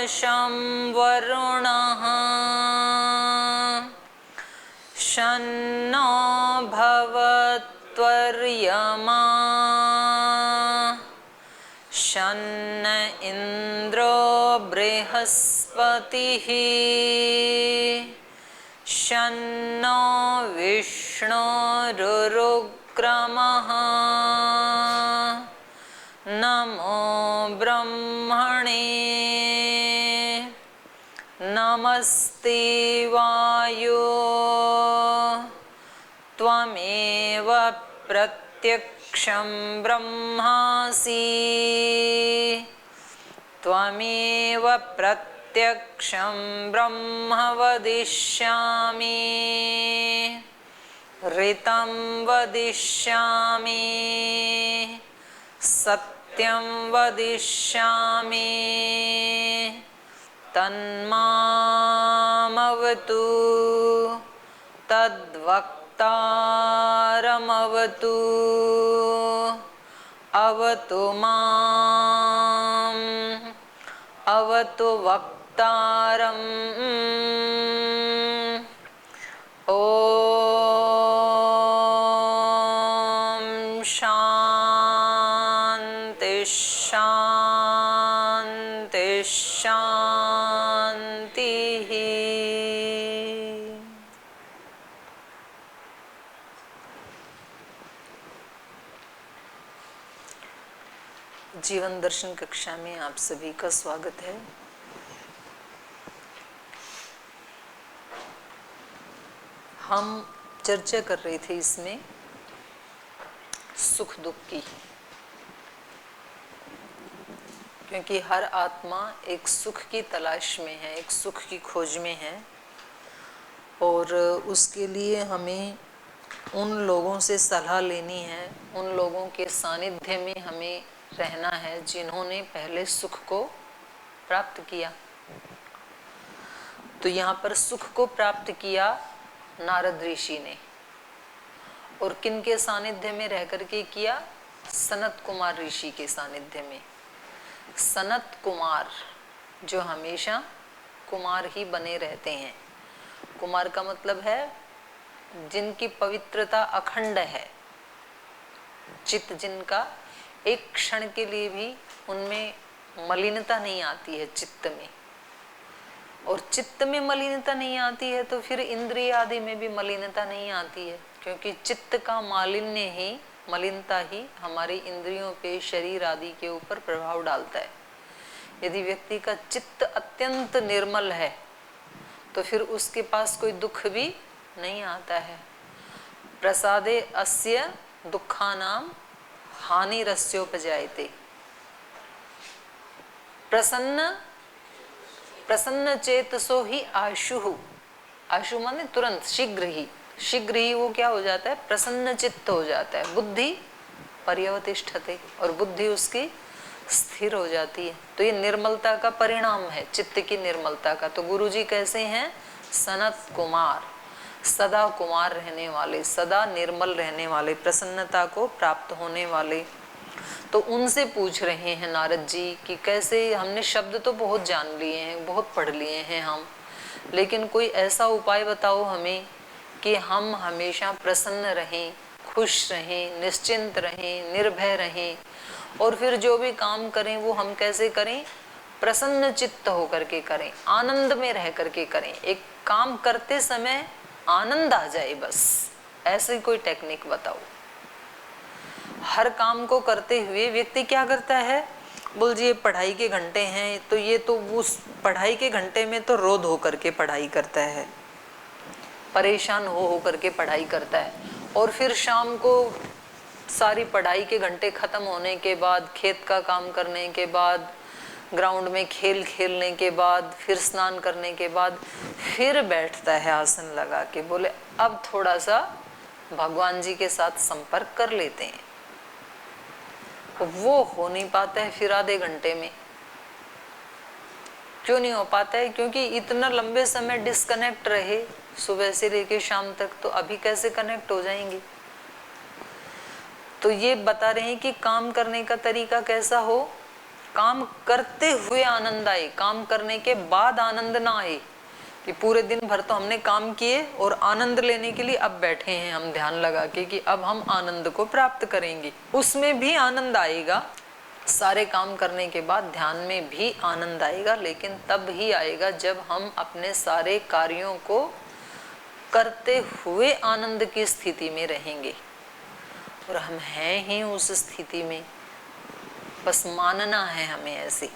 शं वरुणः शन्नो भवत्वर्यमा शन्न इन्द्रो बृहस्पतिः शन्नो विष्णुरुरुक्रमः नमो ब्रह्मणे नमस्ते वायो त्वमेव प्रत्यक्षं ब्रह्मासि त्वमेव प्रत्यक्षं ब्रह्म वदिष्यामि ऋतं वदिष्यामि सत्यं वदिष्यामि तन्मामवतु तद्वक्तारमवतु अवतु माम् अवतु वक्तारम् ॐ शान्ति शान्ति शान्तिः। जीवन दर्शन कक्षा में आप सभी का स्वागत है। हम चर्चा कर रहे थे इसमें सुख दुख की, क्योंकि हर आत्मा एक सुख की तलाश में है, एक सुख की खोज में है, और उसके लिए हमें उन लोगों से सलाह लेनी है, उन लोगों के सानिध्य में हमें रहना है जिन्होंने पहले सुख को प्राप्त किया। तो यहाँ पर सुख को प्राप्त किया नारद ऋषि ने, और किन के सानिध्य में रह करके किया? सनत कुमार ऋषि के सानिध्य में। सनत कुमार जो हमेशा कुमार ही बने रहते हैं। कुमार का मतलब है जिनकी पवित्रता अखंड है, चित्त जिनका एक क्षण के लिए भी उनमें मलिनता नहीं आती है चित्त में। और चित्त में मलिनता नहीं आती है तो फिर इंद्रिय आदि में भी मलिनता नहीं आती है, क्योंकि चित्त का मालिन्य ही, मलिनता ही हमारी इंद्रियों पे, शरीर आदि के ऊपर प्रभाव डालता है। यदि व्यक्ति का चित्त अत्यंत निर्मल है तो फिर उसके पास कोई दुख भी नहीं आता है। प्रसादे अस्य दुखानाम हानिरस्योपजायते। प्रसन्न चेतसो ही आशु। आशु माने तुरंत, शीघ्र ही वो क्या हो जाता है? प्रसन्न चित्त हो जाता है। बुद्धि पर्यवतिष्ठते, और बुद्धि उसकी स्थिर हो जाती है। तो ये निर्मलता का परिणाम है, चित्त की निर्मलता का। तो गुरुजी कैसे हैं? सनत कुमार, सदा कुमार रहने वाले, सदा निर्मल रहने वाले, प्रसन्नता को प्राप्त होने वाले। तो उनसे पूछ रहे हैं नारद जी कि कैसे, हमने शब्द तो बहुत जान लिए हैं, बहुत पढ़ लिए हैं हम, लेकिन कोई ऐसा उपाय बताओ हमें कि हम हमेशा प्रसन्न रहें, खुश रहें, निश्चिंत रहें, निर्भय रहें, और फिर जो भी काम करें वो हम कैसे करें? प्रसन्न चित्त होकर के करें, आनंद में रह करके करें। एक काम करते समय आनंद आ जाए, बस ऐसे कोई टेक्निक बताओ। हर काम को करते हुए व्यक्ति क्या करता है? बोल जी ये पढ़ाई के घंटे हैं, तो ये तो उस पढ़ाई के घंटे में तो रोध होकर के पढ़ाई करता है, परेशान हो करके पढ़ाई करता है, और फिर शाम को सारी पढ़ाई के घंटे खत्म होने के बाद, खेत का काम करने के बाद, ग्राउंड में खेल खेलने के बाद, फिर स्नान करने के बाद फिर बैठता है आसन लगा के, बोले अब थोड़ा सा भगवान जी के साथ संपर्क कर लेते हैं। वो हो नहीं पाता है फिर आधे घंटे में। क्यों नहीं हो पाता है? क्योंकि इतना लंबे समय डिस्कनेक्ट रहे, सुबह से लेके शाम तक, तो अभी कैसे कनेक्ट हो जाएंगे? तो ये बता रहे हैं कि काम करने का तरीका कैसा हो? काम करते हुए आनंद आए, काम करने के बाद आनंद ना आए कि पूरे दिन भर तो हमने काम किए और आनंद लेने के लिए अब बैठे हैं हम ध्यान लगा के कि अब हम आनंद को प्राप्त करेंगे। उसमें भी आनंद आएगा, सारे काम करने के बाद ध्यान में भी आनंद आएगा, लेकिन तब ही आएगा जब हम अपने सारे कार्यों को करते हुए आनंद की स्थिति में रहेंगे। और हम हैं ही उस स्थिति में, बस मानना है हमें, ऐसे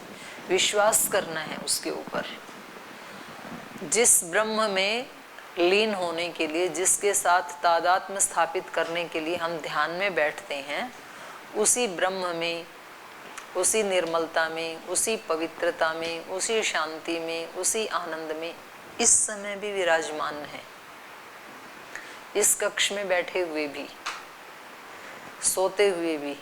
विश्वास करना है उसके ऊपर। जिस ब्रह्म में लीन होने के लिए, जिसके साथ तादात्म्य स्थापित करने के लिए हम ध्यान में बैठते हैं, उसी ब्रह्म में, उसी निर्मलता में, उसी पवित्रता में, उसी शांति में, उसी आनंद में इस समय भी विराजमान है। इस कक्ष में बैठे हुए भी, सोते हुए भी,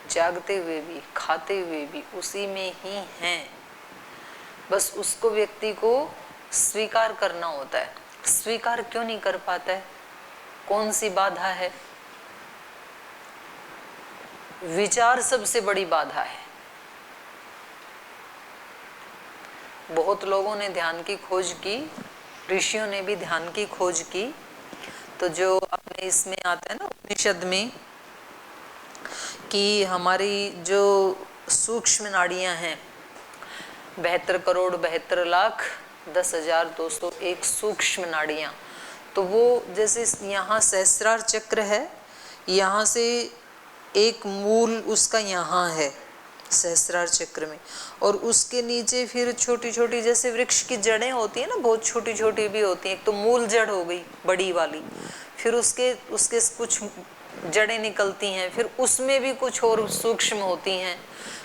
जागते हुए भी, खाते हुए भी उसी में ही हैं। बस उसको व्यक्ति को स्वीकार करना होता है। स्वीकार क्यों नहीं कर पाता है? कौन सी बाधा है? विचार सबसे बड़ी बाधा है। बहुत लोगों ने ध्यान की खोज की, ऋषियों ने भी ध्यान की खोज की। तो जो अपने इसमें आता है ना उपनिषद में कि हमारी जो सूक्ष्म नाड़ियां हैं 72 करोड़ 72 लाख 10,201 सूक्ष्म नाड़ियां, तो वो जैसे यहाँ सहस्रार चक्र है, यहाँ से एक मूल उसका यहाँ है सहस्रार चक्र में, और उसके नीचे फिर छोटी छोटी जैसे वृक्ष की जड़ें होती है ना, बहुत छोटी छोटी भी होती हैं। एक तो मूल जड़ हो गई बड़ी वाली, फिर उसके कुछ जड़ें निकलती हैं, फिर उसमें भी कुछ और सूक्ष्म होती हैं।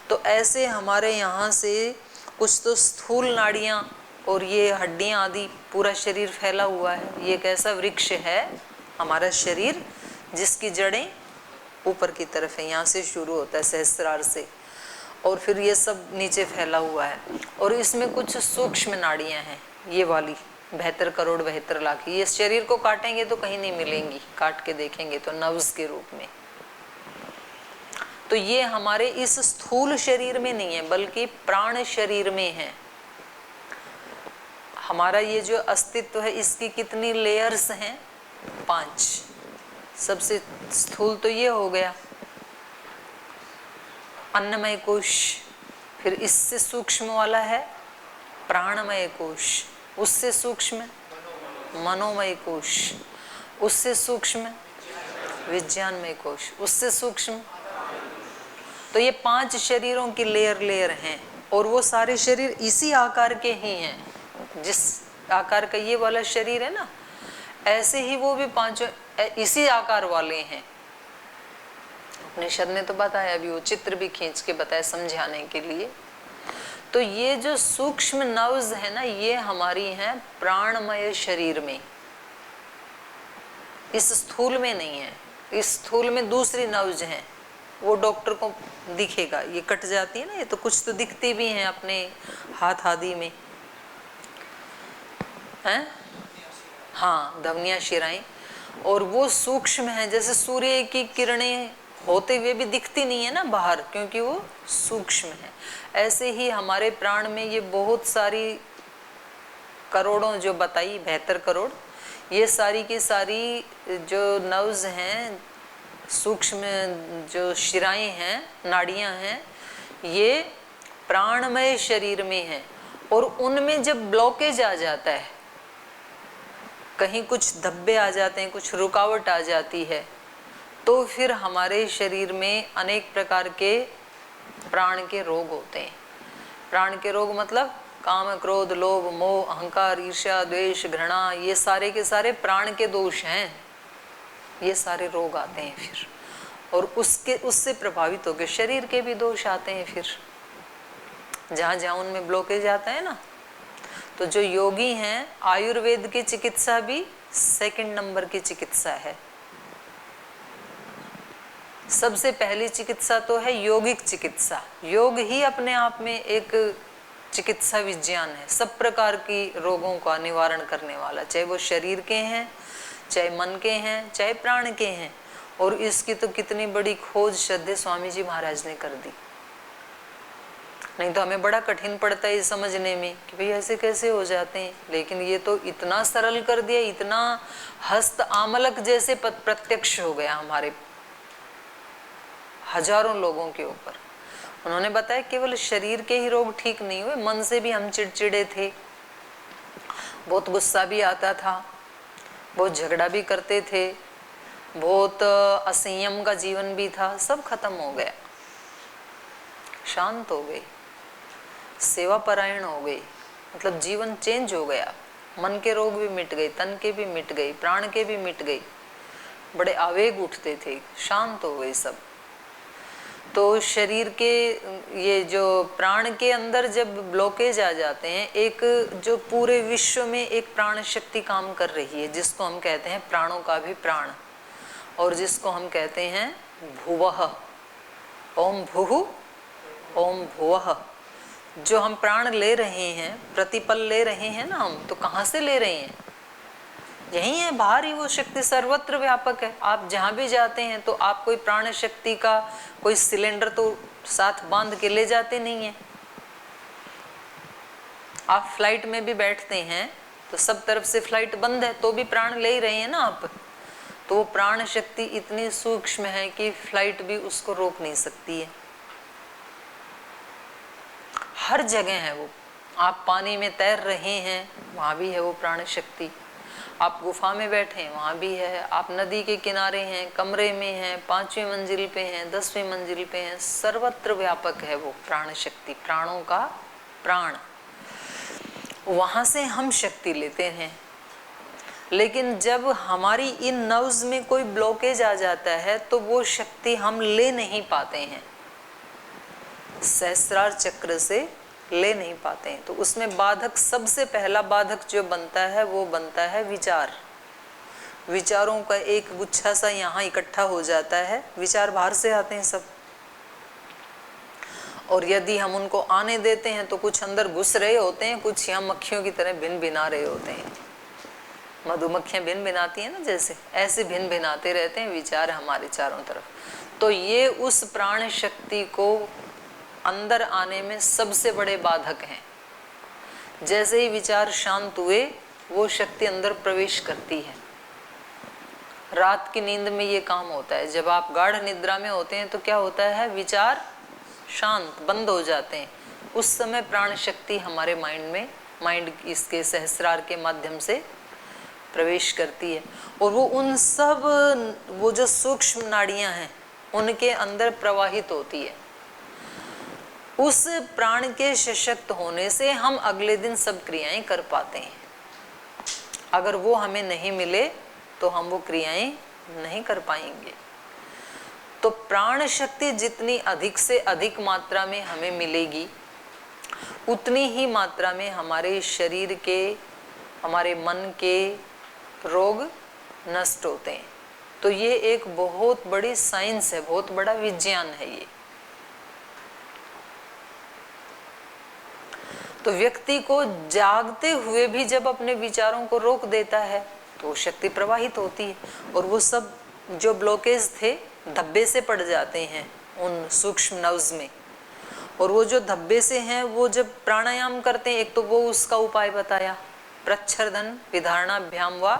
तो ऐसे हमारे यहाँ से कुछ तो स्थूल नाड़ियाँ और ये हड्डियाँ आदि पूरा शरीर फैला हुआ है। ये एक ऐसा वृक्ष है हमारा शरीर जिसकी जड़ें ऊपर की तरफ है, यहाँ से शुरू होता है सहस्रार से, और फिर ये सब नीचे फैला हुआ है। और इसमें कुछ सूक्ष्म नाड़ियाँ हैं, ये वाली 72 करोड़ 72 लाख। ये शरीर को काटेंगे तो कहीं नहीं मिलेंगी, काट के देखेंगे तो नर्व्स के रूप में। तो ये हमारे इस स्थूल शरीर में नहीं है, बल्कि प्राण शरीर में है। हमारा ये जो अस्तित्व है, इसकी कितनी लेयर्स हैं? 5। सबसे स्थूल तो ये हो गया अन्नमय कोश, फिर इससे सूक्ष्म वाला है प्राणमय कोश, उससे सूक्ष्म मनोमय कोश, उससे सूक्ष्म विज्ञानमय कोश, उससे सूक्ष्म। तो ये 5 शरीरों की लेयर हैं, और वो सारे शरीर इसी आकार के ही हैं। जिस आकार का ये वाला शरीर है ना, ऐसे ही वो भी 5 इसी आकार वाले हैं। उपनिषद ने तो बताया, अभी वो चित्र भी खींच के बताया समझाने के लिए। तो ये जो सूक्ष्म नर्व्स है ना, ये हमारी हैं प्राणमय शरीर में, इस स्थूल में नहीं है। इस स्थूल में दूसरी नर्व्स हैं, वो डॉक्टर को दिखेगा, ये कट जाती है ना, ये तो कुछ तो दिखती भी हैं अपने हाथ आदि में, हैं? हाँ, धमनियाँ शिराएं। और वो सूक्ष्म है, जैसे सूर्य की किरणें होते हुए भी दिखती नहीं है ना बाहर, क्योंकि वो सूक्ष्म है। ऐसे ही हमारे प्राण में ये बहुत सारी करोड़ों जो बताई 72 करोड़, ये सारी की सारी जो नर्व्स हैं, सूक्ष्म जो शिराएं हैं, नाड़ियां हैं, ये प्राणमय शरीर में हैं। और उनमें जब ब्लॉकेज आ जाता है, कहीं कुछ धब्बे आ जाते हैं, कुछ रुकावट आ जाती है, तो फिर हमारे शरीर में अनेक प्रकार के प्राण के रोग होते हैं। प्राण के रोग मतलब काम क्रोध लोभ मोह अहंकार ईर्ष्या द्वेष घृणा, ये सारे के सारे प्राण के दोष हैं। ये सारे रोग आते हैं फिर, और उससे प्रभावित होकर शरीर के भी दोष आते हैं। फिर जहाँ जहाँ उनमें ब्लॉकेज आता है ना, तो जो योगी हैं, आयुर्वेद की चिकित्सा भी 2nd नंबर की चिकित्सा है। सबसे पहली चिकित्सा तो है यौगिक चिकित्सा। योग ही अपने आप में एक चिकित्सा विज्ञान है, सब प्रकार की रोगों का निवारण करने वाला, चाहे वो शरीर के हैं, चाहे मन के हैं, चाहे प्राण के हैं। और इसकी तो कितनी बड़ी खोज श्रद्धेय स्वामी जी महाराज ने कर दी। नहीं तो हमें बड़ा कठिन पड़ता है ये समझने में कि भाई ऐसे कैसे हो जाते हैं, लेकिन ये तो इतना सरल कर दिया, इतना हस्त आमलक जैसे प्रत्यक्ष हो गया हमारे हजारों लोगों के ऊपर। उन्होंने बताया केवल शरीर के ही रोग ठीक नहीं हुए, मन से भी हम चिड़चिड़े थे, बहुत गुस्सा भी आता था, बहुत झगड़ा भी करते थे, बहुत असंयम का जीवन भी था, सब खत्म हो गया, शांत हो गई, सेवा परायण हो गई, मतलब जीवन चेंज हो गया। मन के रोग भी मिट गए, तन के भी मिट गए, प्राण के भी मिट गए, बड़े आवेग उठते थे, शांत हो गए सब। तो शरीर के ये जो प्राण के अंदर जब ब्लॉकेज आ जाते हैं, एक जो पूरे विश्व में एक प्राण शक्ति काम कर रही है, जिसको हम कहते हैं प्राणों का भी प्राण, और जिसको हम कहते हैं भुवः, ओम भुः ओम भुवः। जो हम प्राण ले रहे हैं, प्रतिपल ले रहे हैं ना हम, तो कहाँ से ले रहे हैं? यही है, बाहर ही वो शक्ति सर्वत्र व्यापक है। आप जहाँ भी जाते हैं तो आप कोई प्राण शक्ति का कोई सिलेंडर तो साथ बांध के ले जाते नहीं है। आप फ्लाइट में भी बैठते हैं तो सब तरफ से फ्लाइट बंद है, तो भी प्राण ले ही रहे हैं ना आप। तो वो प्राण शक्ति इतनी सूक्ष्म है कि फ्लाइट भी उसको रोक नहीं सकती है, हर जगह है वो। आप पानी में तैर रहे हैं, वहाँ भी है वो प्राण शक्ति। आप गुफा में बैठे हैं, वहाँ भी है। आप नदी के किनारे हैं, कमरे में हैं, 5वीं मंजिल पे हैं, 10वीं मंजिल पे हैं, सर्वत्र व्यापक है वो प्राण शक्ति, प्राणों का प्राण। वहाँ से हम शक्ति लेते हैं। लेकिन जब हमारी इन नर्व्स में कोई ब्लॉकेज आ जाता है तो वो शक्ति हम ले नहीं पाते हैं, सहस्रार चक्र से ले नहीं पाते हैं। तो उसमें बाधक, सबसे पहला बाधक जो बनता है वो बनता है विचार। विचारों का एक गुच्छा सा यहाँ इकट्ठा हो जाता है, विचार बाहर से आते हैं सब, और यदि हम उनको आने देते हैं तो कुछ अंदर घुस रहे होते हैं, कुछ यहाँ मक्खियों की तरह भिन भिना रहे होते हैं। मधुमक्खियाँ भिन भिनाती हैं ना, जैसे ऐसे भिन भिनाते रहते हैं विचार हमारे चारों तरफ। तो ये उस प्राण शक्ति को अंदर आने में सबसे बड़े बाधक हैं। जैसे ही विचार शांत हुए, वो शक्ति अंदर प्रवेश करती है। रात की नींद में ये काम होता है। जब आप गाढ़ निद्रा में होते हैं तो क्या होता है, विचार शांत बंद हो जाते हैं। उस समय प्राण शक्ति हमारे माइंड इसके सहस्रार के माध्यम से प्रवेश करती है, और वो उन सब, वो जो सूक्ष्म नाड़ियां हैं उनके अंदर प्रवाहित होती है। उस प्राण के सशक्त होने से हम अगले दिन सब क्रियाएं कर पाते हैं। अगर वो हमें नहीं मिले तो हम वो क्रियाएं नहीं कर पाएंगे। तो प्राण शक्ति जितनी अधिक से अधिक मात्रा में हमें मिलेगी, उतनी ही मात्रा में हमारे शरीर के, हमारे मन के रोग नष्ट होते हैं। तो ये एक बहुत बड़ी साइंस है, बहुत बड़ा विज्ञान है ये। तो व्यक्ति को जागते हुए भी जब अपने विचारों को रोक देता है तो शक्ति प्रवाहित होती है, और वो सब जो ब्लॉकेज थे धब्बे से पड़ जाते हैं उन सूक्ष्म नर्व्स में। और वो जो धब्बे से हैं, वो जब प्राणायाम करते हैं, एक तो वो उसका उपाय बताया, प्रच्छर्दन विधारणाभ्याम व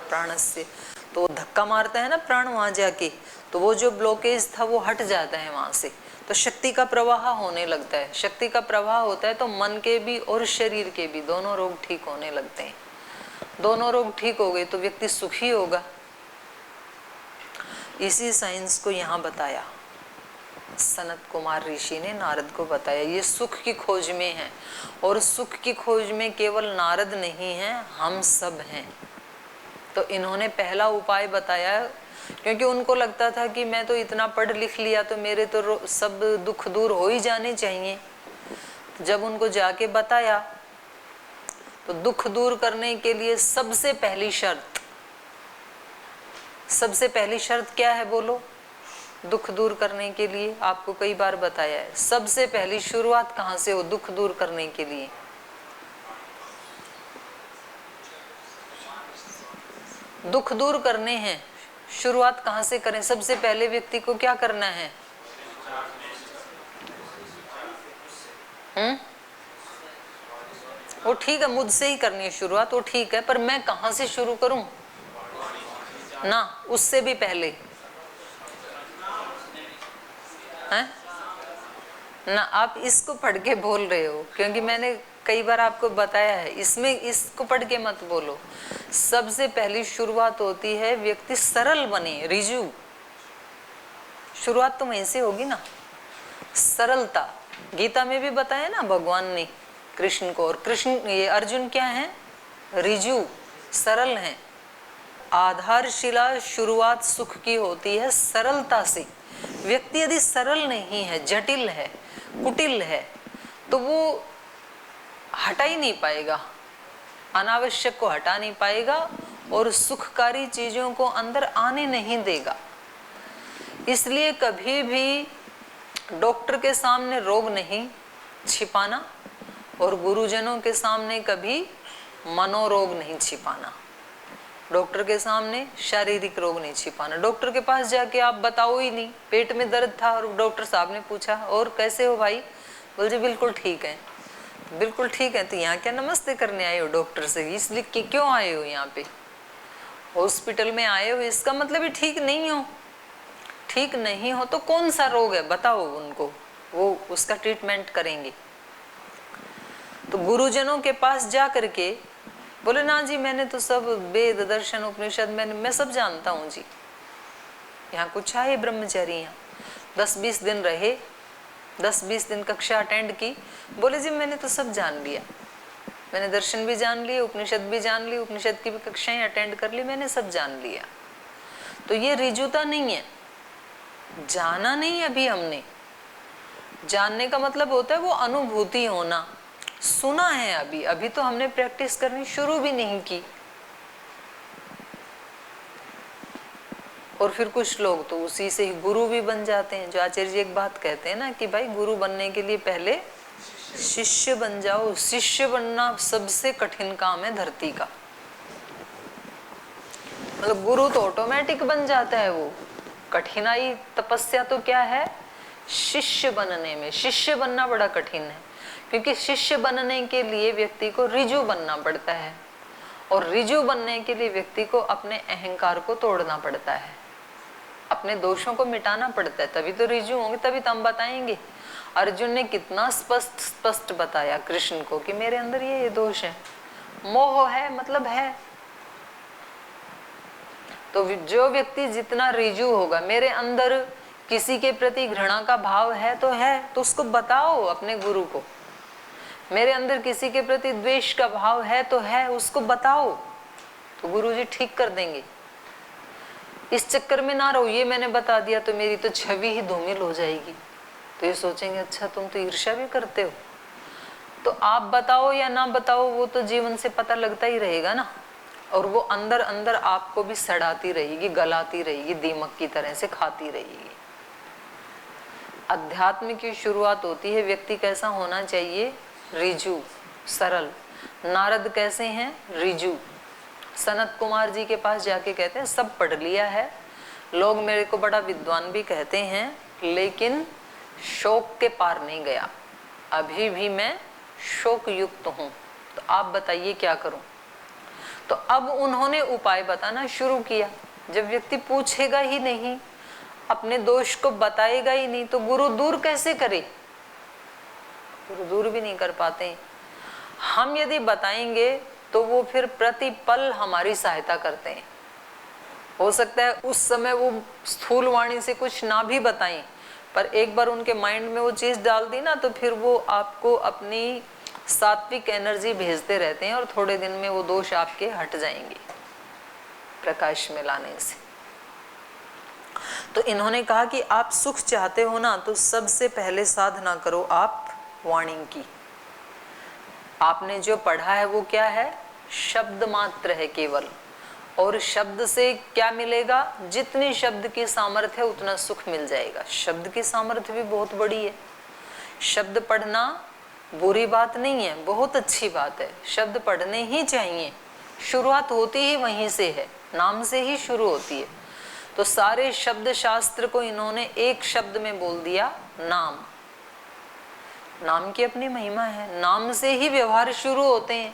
प्राणस्य। तो वो धक्का मारता है ना प्राण वहाँ जाके, तो वो जो ब्लॉकेज था वो हट जाता है वहाँ से, तो शक्ति का प्रवाह होने लगता है। शक्ति का प्रवाह होता है तो मन के भी और शरीर के भी दोनों रोग ठीक होने लगते हैं। दोनों रोग ठीक हो गए तो व्यक्ति सुखी होगा। इसी साइंस को यहाँ बताया सनत कुमार ऋषि ने, नारद को बताया। ये सुख की खोज में है, और सुख की खोज में केवल नारद नहीं है, हम सब हैं। तो इन्होंने पहला उपाय बताया, क्योंकि उनको लगता था कि मैं तो इतना पढ़ लिख लिया तो मेरे तो सब दुख दूर हो ही जाने चाहिए। जब उनको जाके बताया तो दुख दूर करने के लिए सबसे पहली शर्त क्या है बोलो? दुख दूर करने के लिए आपको कई बार बताया है, सबसे पहली शुरुआत कहाँ से हो दुख दूर करने के लिए? दुख दूर करने हैं, शुरुआत कहाँ से करें? सबसे पहले व्यक्ति को क्या करना है? वो ठीक है, मुझसे ही करनी है शुरुआत, वो ठीक है, पर मैं कहाँ से शुरू करूं ना, उससे भी पहले हैं ना। आप इसको पढ़ के बोल रहे हो, क्योंकि मैंने कई बार आपको बताया है, इसमें इसको पढ़ के मत बोलो। सबसे पहली शुरुआत होती है व्यक्ति सरल बने, रिजु। शुरुआत तो वहीं से होगी ना, सरलता। गीता में भी बताया ना भगवान ने कृष्ण को, और कृष्ण ये अर्जुन क्या है, रिजु, सरल हैं। आधारशिला शुरुआत सुख की होती है सरलता से। व्यक्ति यदि सरल नहीं है, जटिल है, कुटिल है, तो वो हटा ही नहीं पाएगा, अनावश्यक को हटा नहीं पाएगा और सुखकारी चीजों को अंदर आने नहीं देगा। इसलिए कभी भी डॉक्टर के सामने रोग नहीं छिपाना और गुरुजनों के सामने कभी मनोरोग नहीं छिपाना। डॉक्टर के सामने शारीरिक रोग नहीं छिपाना। डॉक्टर के पास जाके आप बताओ ही नहीं, पेट में दर्द था और डॉक्टर साहब ने पूछा और कैसे हो भाई, बोल जी बिल्कुल ठीक है। बिल्कुल ठीक है, तो यहाँ क्या नमस्ते करने आए हो डॉक्टर से, इसलिए कि क्यों आए हो यहाँ पे, हॉस्पिटल में आए हो, इसका मतलब ही ठीक नहीं हो। ठीक नहीं हो तो कौन सा रोग है बताओ उनको, वो उसका ट्रीटमेंट करेंगे। तो गुरुजनों के पास जा करके बोले ना जी मैंने तो सब वेद दर्शन उपनिषद मैं सब जानता हूँ जी। यहाँ कुछ आए ब्रह्मचारी, यहाँ 10-20 दिन रहे, 10-20 दिन कक्षा अटेंड की, बोले जी मैंने तो सब जान लिया, मैंने दर्शन भी जान लिए, उपनिषद भी जान ली, उपनिषद की भी कक्षाएं अटेंड कर ली, मैंने सब जान लिया। तो ये रिजुता नहीं है, जाना नहीं अभी हमने। जानने का मतलब होता है वो अनुभूति होना, सुना है अभी, अभी तो हमने प्रैक्टिस करनी शुरू भी नहीं की। और फिर कुछ लोग तो उसी से ही गुरु भी बन जाते हैं। जो आचार्य जी एक बात कहते हैं ना कि भाई गुरु बनने के लिए पहले शिष्य बन जाओ। शिष्य बनना सबसे कठिन काम है धरती का। मतलब गुरु तो ऑटोमेटिक बन जाता है, वो कठिनाई तपस्या तो क्या है, शिष्य बनने में। शिष्य बनना बड़ा कठिन है, क्योंकि शिष्य बनने के लिए व्यक्ति को रिजु बनना पड़ता है, और रिजु बनने के लिए व्यक्ति को अपने अहंकार को तोड़ना पड़ता है, अपने दोषों को मिटाना पड़ता है, तभी तो रिजु होंगे, तभी तो हम बताएंगे। अर्जुन ने कितना स्पष्ट बताया कृष्ण को कि मेरे अंदर ये दोष है, मोह है, मतलब है। तो जो व्यक्ति जितना रिजु होगा, मेरे अंदर किसी के प्रति घृणा का भाव है तो उसको बताओ अपने गुरु को। मेरे अंदर किसी के प्रति द्वेष का भाव है तो है, उसको बताओ, तो गुरुजी ठीक कर देंगे। इस चक्कर में ना रहो, ये मैंने बता दिया तो मेरी तो छवि ही धूमिल हो जाएगी, तो ये सोचेंगे अच्छा तुम तो ईर्ष्या भी करते हो। तो आप बताओ या ना बताओ, वो तो जीवन से पता लगता ही रहेगा ना, और वो अंदर अंदर आपको भी सड़ाती रहेगी, गलाती रहेगी, दीमक की तरह से खाती रहेगी। अध्यात्म की शुरुआत होती है, व्यक्ति कैसा होना चाहिए, रिजु, सरल। नारद कैसे हैं, रिजु। सनत कुमार जी के पास जाके कहते हैं सब पढ़ लिया है, लोग मेरे को बड़ा विद्वान भी कहते हैं, लेकिन शोक के पार नहीं गया, अभी भी मैं शोक युक्त हूँ, तो आप बताइए क्या करूं। तो अब उन्होंने उपाय बताना शुरू किया। जब व्यक्ति पूछेगा ही नहीं, अपने दोष को बताएगा ही नहीं, तो गुरु दूर कैसे करे, गुरु दूर भी नहीं कर पाते। हम यदि बताएंगे तो वो फिर प्रतिपल हमारी सहायता करते हैं। हो सकता है उस समय वो स्थूल वाणी से कुछ ना भी बताएं, पर एक बार उनके माइंड में वो चीज डाल दी ना, तो फिर वो आपको अपनी सात्विक एनर्जी भेजते रहते हैं, और थोड़े दिन में वो दोष आपके हट जाएंगे प्रकाश में लाने से। तो इन्होंने कहा कि आप सुख चाहते हो ना, तो सबसे पहले साधना करो आप वाणी की। आपने जो पढ़ा है वो क्या है, शब्द मात्र है केवल, और शब्द से क्या मिलेगा, जितनी शब्द की सामर्थ्य है उतना सुख मिल जाएगा। शब्द की सामर्थ्य भी बहुत बड़ी है। शब्द पढ़ना बुरी बात नहीं है, बहुत अच्छी बात है, शब्द पढ़ने ही चाहिए। शुरुआत होती ही वहीं से है, नाम से ही शुरू होती है। तो सारे शब्द शास्त्र को इन्होंने एक शब्द में बोल दिया, नाम। नाम की अपनी महिमा है, नाम से ही व्यवहार शुरू होते हैं।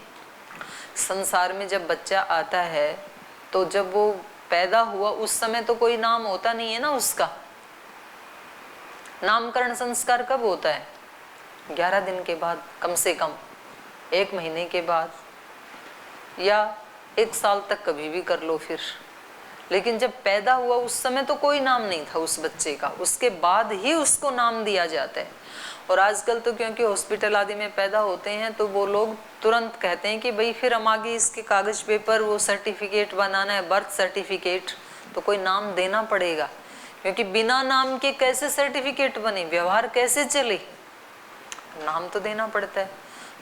संसार में जब बच्चा आता है तो जब वो पैदा हुआ उस समय तो कोई नाम होता नहीं है ना उसका। नामकरण संस्कार कब होता है? 11 दिन के बाद, कम से कम 1 महीने के बाद, या 1 साल तक कभी भी कर लो फिर। लेकिन जब पैदा हुआ उस समय तो कोई नाम नहीं था उस बच्चे का, उसके बाद ही उसको नाम दिया जाता है। और आजकल तो क्योंकि हॉस्पिटल आदि में पैदा होते हैं तो वो लोग तुरंत कहते हैं कि भाई फिर हम आगे इसके कागज पेपर, वो सर्टिफिकेट बनाना है, बर्थ सर्टिफिकेट, तो कोई नाम देना पड़ेगा। क्योंकि बिना नाम के कैसे सर्टिफिकेट बने, व्यवहार कैसे चले, नाम तो देना पड़ता है।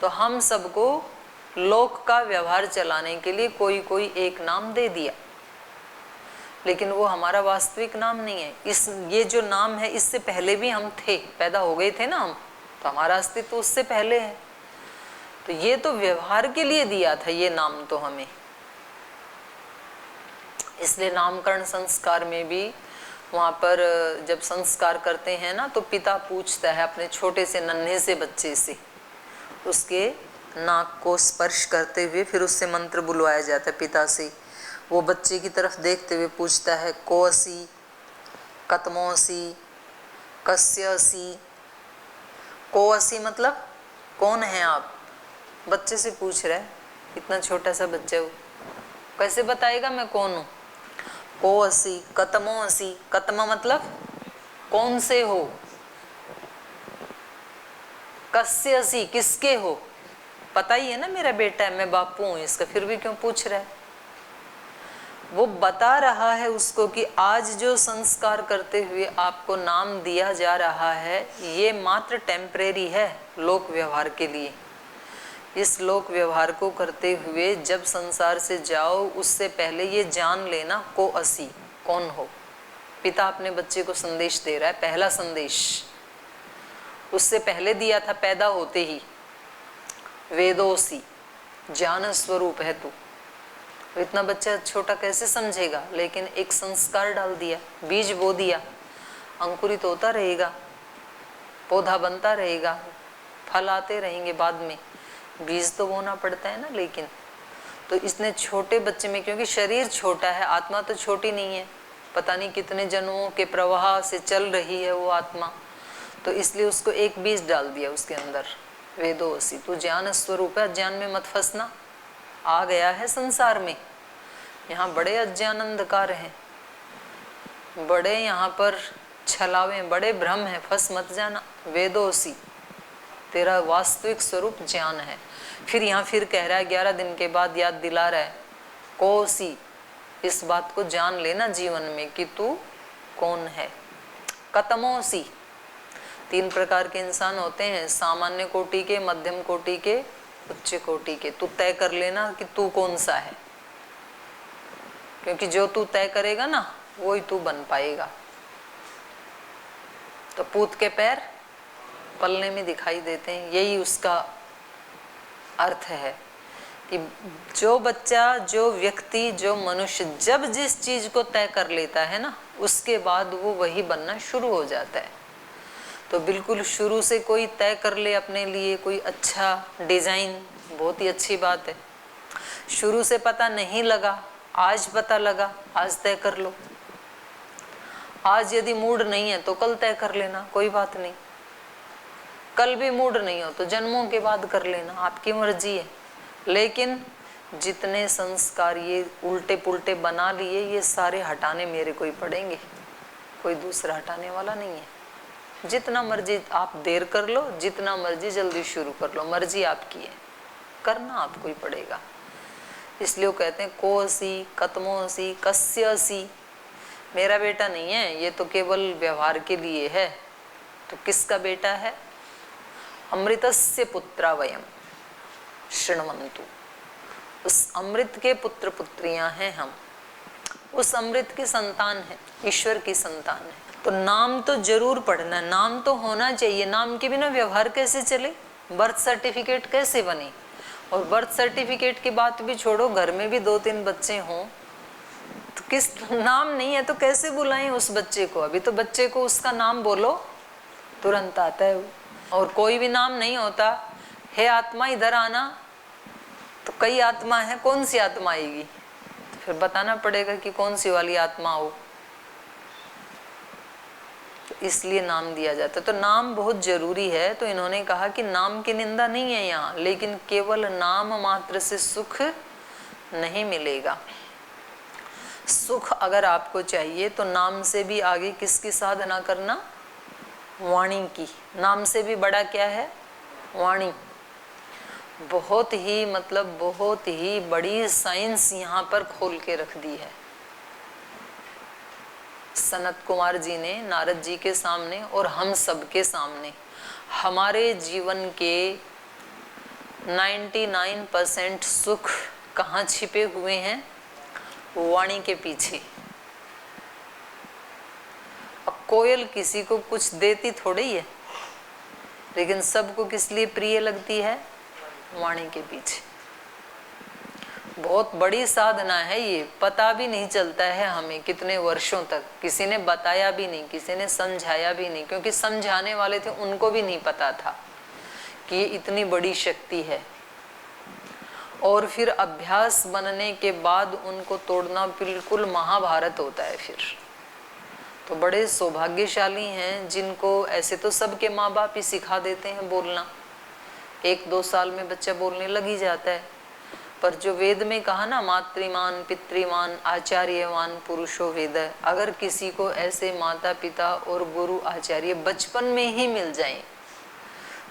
तो हम सबको लोक का व्यवहार चलाने के लिए कोई कोई एक नाम दे दिया, लेकिन वो हमारा वास्तविक नाम नहीं है। ये जो नाम है इससे पहले भी हम थे, पैदा हो गए थे ना हम, तो हमारा अस्तित्व उससे पहले है। तो ये तो व्यवहार के लिए दिया था ये नाम तो हमें। इसलिए नामकरण संस्कार में भी वहाँ पर जब संस्कार करते हैं ना तो पिता पूछता है अपने छोटे से नन्हे से बच्चे से, उसके नाक को स्पर्श करते हुए फिर उससे मंत्र बुलवाया जाता है पिता से। वो बच्चे की तरफ देखते हुए पूछता है, कोसी, कतमोसी, कस्यसी। कोसी मतलब कौन है आप, बच्चे से पूछ रहा है, इतना छोटा सा बच्चा वो कैसे बताएगा मैं कौन हूँ। कोसी, कतमोसी, कतम मतलब कौन से हो, कस्यसी किसके हो, पता ही है ना मेरा बेटा है, मैं बापू हूँ इसका, फिर भी क्यों पूछ रहा है। वो बता रहा है उसको कि आज जो संस्कार करते हुए आपको नाम दिया जा रहा है ये मात्र टेम्परेरी है लोक व्यवहार के लिए। इस लोक व्यवहार को करते हुए जब संसार से जाओ उससे पहले ये जान लेना को असी कौन हो। पिता अपने बच्चे को संदेश दे रहा है, पहला संदेश उससे पहले दिया था पैदा होते ही, वेदोसी, ज्ञान स्वरूप है तू। इतना बच्चा छोटा कैसे समझेगा, लेकिन एक संस्कार डाल दिया, बीज बो दिया, अंकुरित होता रहेगा, पौधा बनता रहेगा, फल आते रहेंगे बाद में, बीज तो बोना पड़ता है ना। लेकिन तो इसने छोटे बच्चे में, क्योंकि शरीर छोटा है, आत्मा तो छोटी नहीं है, पता नहीं कितने जन्मों के प्रवाह से चल रही है वो आत्मा, तो इसलिए उसको एक बीज डाल दिया उसके अंदर, वेदोसी, तू ज्ञान स्वरूप है, अज्ञान में मत फंसना। आ गया है संसार में, यहाँ बड़े अज्ञान अंधकार हैं, बड़े यहाँ पर छलावे, बड़े भ्रम है, फंस मत जाना। वेदोसी, तेरा वास्तविक स्वरूप ज्ञान है। फिर यहाँ फिर कह रहा है 11 दिन के बाद याद दिला रहा है, कोसी, इस बात को जान लेना जीवन में कि तू कौन है। कतमोसी, 3 प्रकार के इंसान होते हैं, सामान्य कोटि के, मध्यम कोटि के, उच्च कोटि के। तू तय कर लेना कि तू कौन सा है, क्योंकि जो तू तय करेगा ना वही तू बन पाएगा। तो पूत के पैर पलने में दिखाई देते हैं, यही उसका अर्थ है कि जो बच्चा, जो व्यक्ति, जो मनुष्य जब जिस चीज को तय कर लेता है ना उसके बाद वो वही बनना शुरू हो जाता है। तो बिल्कुल शुरू से कोई तय कर ले अपने लिए कोई अच्छा डिजाइन, बहुत ही अच्छी बात है। शुरू से पता नहीं लगा, आज पता लगा, आज तय कर लो। आज यदि मूड नहीं है तो कल तय कर लेना, कोई बात नहीं। कल भी मूड नहीं हो तो जन्मों के बाद कर लेना, आपकी मर्जी है। लेकिन जितने संस्कार ये उल्टे पुल्टे बना लिए ये सारे हटाने मेरे को ही पड़ेंगे, कोई दूसरा हटाने वाला नहीं है। जितना मर्जी आप देर कर लो, जितना मर्जी जल्दी शुरू कर लो, मर्जी आपकी है, करना आपको ही पड़ेगा। इसलिए वो कहते हैं कोसी, कतमोसी, कस्यसी, मेरा बेटा नहीं है, ये तो केवल व्यवहार के लिए है। तो किसका बेटा है? अमृतस्य पुत्रा वयम शृण्वन्तु, उस अमृत के पुत्र पुत्रियां हैं हम, उस अमृत की संतान है, ईश्वर की संतान है। तो नाम तो जरूर पढ़ना, नाम तो होना चाहिए, नाम के बिना व्यवहार कैसे चले, बर्थ सर्टिफिकेट कैसे बने। और बर्थ सर्टिफिकेट की बात भी छोड़ो, घर में भी 2-3 बच्चे हों तो किस नाम नहीं है तो कैसे बुलाएं उस बच्चे को। अभी तो बच्चे को उसका नाम बोलो तुरंत आता है, और कोई भी नाम नहीं होता, हे आत्मा इधर आना, तो कई आत्मा है, कौन सी आत्मा आएगी? तो फिर बताना पड़ेगा कि कौन सी वाली आत्मा हो। तो इसलिए नाम दिया जाता है। तो नाम बहुत जरूरी है। तो इन्होंने कहा कि नाम की निंदा नहीं है यहाँ, लेकिन केवल नाम मात्र से सुख नहीं मिलेगा। सुख अगर आपको चाहिए तो नाम से भी आगे किसकी साधना करना? वाणी की। नाम से भी बड़ा क्या है? वाणी। बहुत ही मतलब बहुत ही बड़ी साइंस यहाँ पर खोल के रख दी है सनत कुमार जी ने नारद जी के सामने और हम सब के सामने। हमारे जीवन के 99% सुख कहाँ छिपे हुए हैं? वाणी के पीछे। अब कोयल किसी को कुछ देती थोड़ी है, लेकिन सबको किस लिए प्रिय लगती है? वाणी के पीछे। बहुत बड़ी साधना है ये, पता भी नहीं चलता है हमें कितने वर्षों तक। किसी ने बताया भी नहीं, किसी ने समझाया भी नहीं, क्योंकि समझाने वाले थे उनको भी नहीं पता था कि ये इतनी बड़ी शक्ति है। और फिर अभ्यास बनने के बाद उनको तोड़ना बिल्कुल महाभारत होता है फिर। तो बड़े सौभाग्यशाली हैं जिनको, ऐसे तो सबके माँ बाप ही सिखा देते हैं बोलना, 1-2 साल में बच्चा बोलने लग ही जाता है। पर जो वेद में कहा ना, मातृमान पितृमान आचार्यवान पुरुषो वेद, अगर किसी को ऐसे माता पिता और गुरु आचार्य बचपन में ही मिल जाएं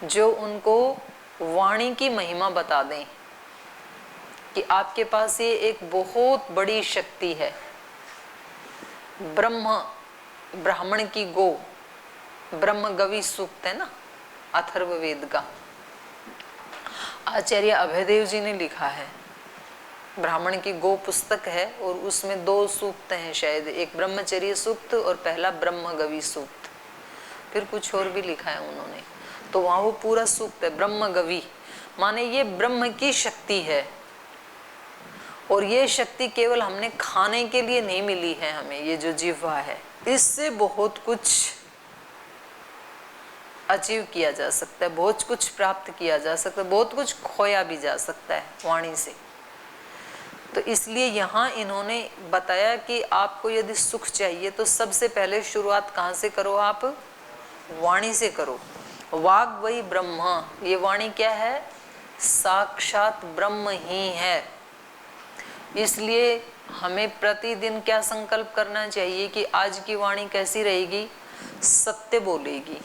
जो उनको वाणी की महिमा बता दें कि आपके पास ये एक बहुत बड़ी शक्ति है। ब्राह्मण की गो, ब्रह्म गवी सूक्त है ना अथर्ववेद का, आचार्य अभयदेव जी ने लिखा है। ब्राह्मण की गो पुस्तक है और उसमें 2 सूक्त हैं शायद, एक ब्रह्मचर्य सूक्त और पहला ब्रह्म गवी सूक्त, फिर कुछ और भी लिखा है उन्होंने। तो वहाँ वो पूरा सूक्त है ब्रह्म गवी, माने ये ब्रह्म की शक्ति है। और ये शक्ति केवल हमने खाने के लिए नहीं मिली है हमें, ये जो जिह्वा है इससे बहुत कुछ अचीव किया जा सकता है, बहुत कुछ प्राप्त किया जा सकता है, बहुत कुछ खोया भी जा सकता है वाणी से। तो इसलिए यहाँ इन्होंने बताया कि आपको यदि सुख चाहिए तो सबसे पहले शुरुआत कहाँ से करो? आप वाणी से करो। वाग वही ब्रह्म, ये वाणी क्या है? साक्षात ब्रह्म ही है। इसलिए हमें प्रतिदिन क्या संकल्प करना चाहिए कि आज की वाणी कैसी रहेगी? सत्य बोलेगी।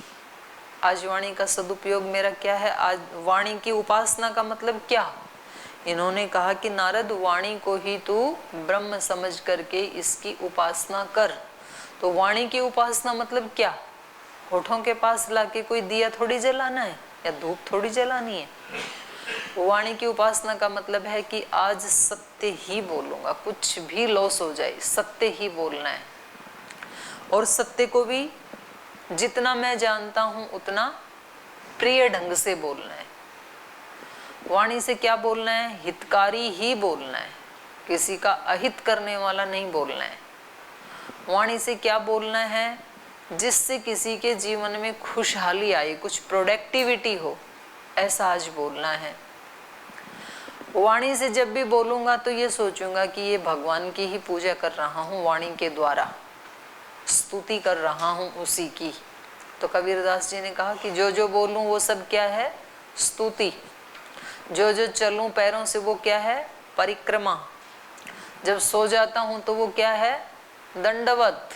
आज वाणी का सदुपयोग मेरा क्या है? आज वाणी की उपासना का मतलब क्या? इन्होंने कहा कि नारद वाणी को ही तू ब्रह्म समझ करके इसकी उपासना कर। तो वाणी की उपासना मतलब क्या? होठों के पास लाके कोई दिया थोड़ी जलाना है या धूप थोड़ी जलानी है। वाणी की उपासना का मतलब है कि आज सत्य ही बोलूंगा, कुछ भी लॉस हो जाए सत्य ही बोलना है। और सत्य को भी जितना मैं जानता हूं उतना प्रिय ढंग से बोलना है। वाणी से क्या बोलना है? हितकारी ही बोलना है, किसी का अहित करने वाला नहीं बोलना है। वाणी से क्या बोलना है? जिससे किसी के जीवन में खुशहाली आए, कुछ प्रोडक्टिविटी हो, ऐसा आज बोलना है। वाणी से जब भी बोलूंगा तो ये सोचूंगा कि ये भगवान की ही पूजा कर रहा हूँ, वाणी के द्वारा स्तुति कर रहा हूँ उसी की। तो कबीरदास जी ने कहा कि जो जो बोलूं वो सब क्या है? स्तुति। जो जो चलूं पैरों से वो क्या है? परिक्रमा। जब सो जाता हूं तो वो क्या है? दंडवत।